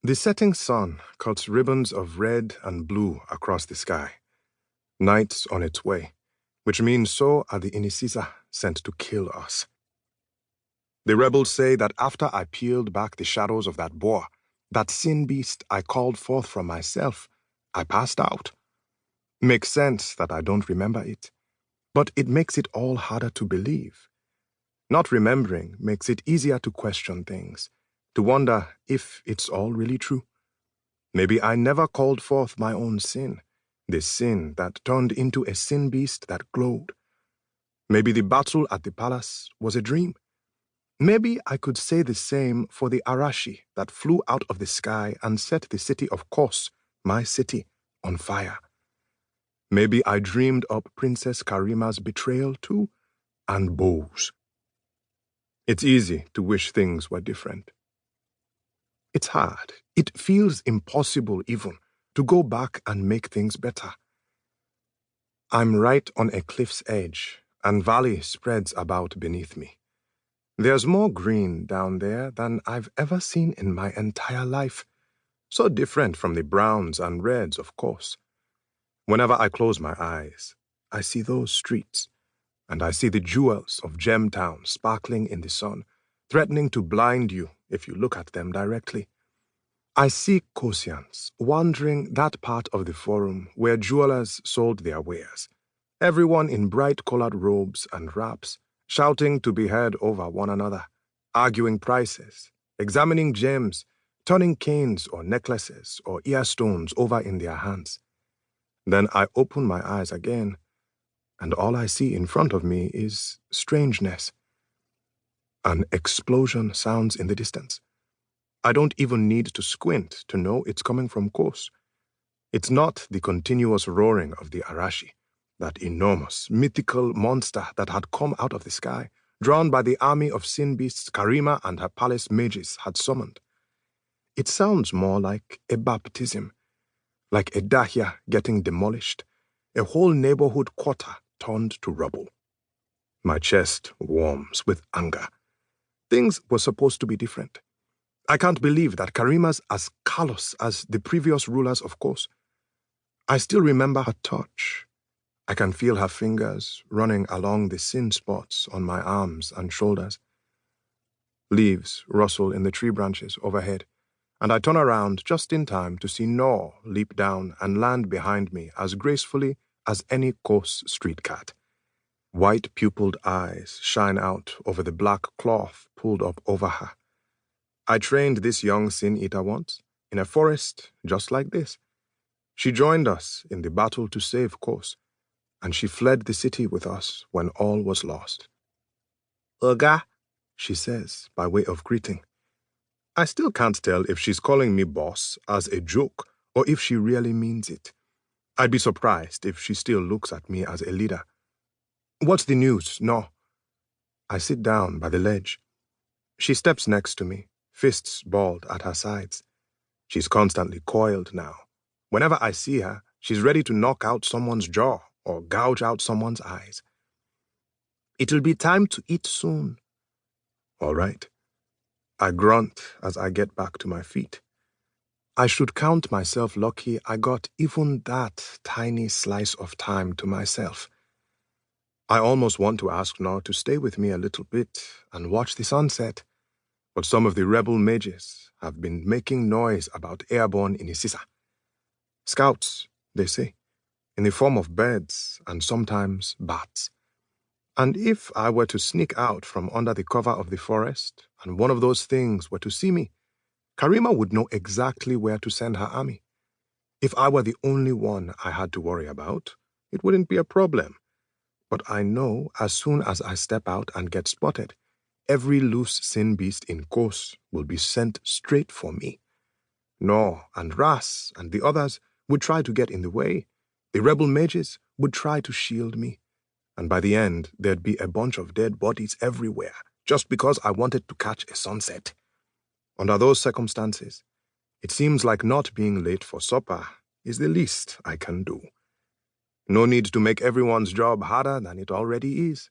The setting sun cuts ribbons of red and blue across the sky. Night's on its way, which means so are the Inisisa sent to kill us. The rebels say that after I peeled back the shadows of that boar, that sin beast I called forth from myself, I passed out. Makes sense that I don't remember it, but it makes it all harder to believe. Not remembering makes it easier to question things, to wonder if it's all really true. Maybe I never called forth my own sin, the sin that turned into a sin beast that glowed. Maybe the battle at the palace was a dream. Maybe I could say the same for the Arashi that flew out of the sky and set the city of Kos, my city, on fire. Maybe I dreamed up Princess Karima's betrayal too, and bows. It's easy to wish things were different. It's hard. It feels impossible even to go back and make things better. I'm right on a cliff's edge, and valley spreads about beneath me. There's more green down there than I've ever seen in my entire life, so different from the browns and reds, of course. Whenever I close my eyes, I see those streets, and I see the jewels of Gemtown sparkling in the sun, threatening to blind you if you look at them directly. I see Kosians wandering that part of the forum where jewelers sold their wares, everyone in bright-colored robes and wraps, shouting to be heard over one another, arguing prices, examining gems, turning canes or necklaces or earstones over in their hands. Then I open my eyes again, and all I see in front of me is strangeness. An explosion sounds in the distance. I don't even need to squint to know it's coming from Kos. It's not the continuous roaring of the Arashi, that enormous, mythical monster that had come out of the sky, drawn by the army of sin beasts Karima and her palace mages had summoned. It sounds more like a baptism, like a dahya getting demolished, a whole neighborhood quarter turned to rubble. My chest warms with anger. Things were supposed to be different. I can't believe that Karima's as callous as the previous rulers, of course. I still remember her touch. I can feel her fingers running along the sin spots on my arms and shoulders. Leaves rustle in the tree branches overhead, and I turn around just in time to see Nor leap down and land behind me as gracefully as any Kos street cat. White pupilled eyes shine out over the black cloth pulled up over her. I trained this young sin-eater once, in a forest just like this. She joined us in the battle to save Kos, and she fled the city with us when all was lost. Oga, she says by way of greeting. I still can't tell if she's calling me boss as a joke or if she really means it. I'd be surprised if she still looks at me as a leader. What's the news? No. I sit down by the ledge. She steps next to me, fists balled at her sides. She's constantly coiled now. Whenever I see her, she's ready to knock out someone's jaw or gouge out someone's eyes. It'll be time to eat soon. All right. I grunt as I get back to my feet. I should count myself lucky I got even that tiny slice of time to myself. I almost want to ask Nor to stay with me a little bit and watch the sunset, but some of the rebel mages have been making noise about airborne Inisisa. Scouts, they say, in the form of birds and sometimes bats. And if I were to sneak out from under the cover of the forest and one of those things were to see me, Karima would know exactly where to send her army. If I were the only one I had to worry about, it wouldn't be a problem. But I know as soon as I step out and get spotted, every loose sin beast in Kos will be sent straight for me. Nor and Ras and the others would try to get in the way. The rebel mages would try to shield me. And by the end, there'd be a bunch of dead bodies everywhere, just because I wanted to catch a sunset. Under those circumstances, it seems like not being late for supper is the least I can do. No need to make everyone's job harder than it already is.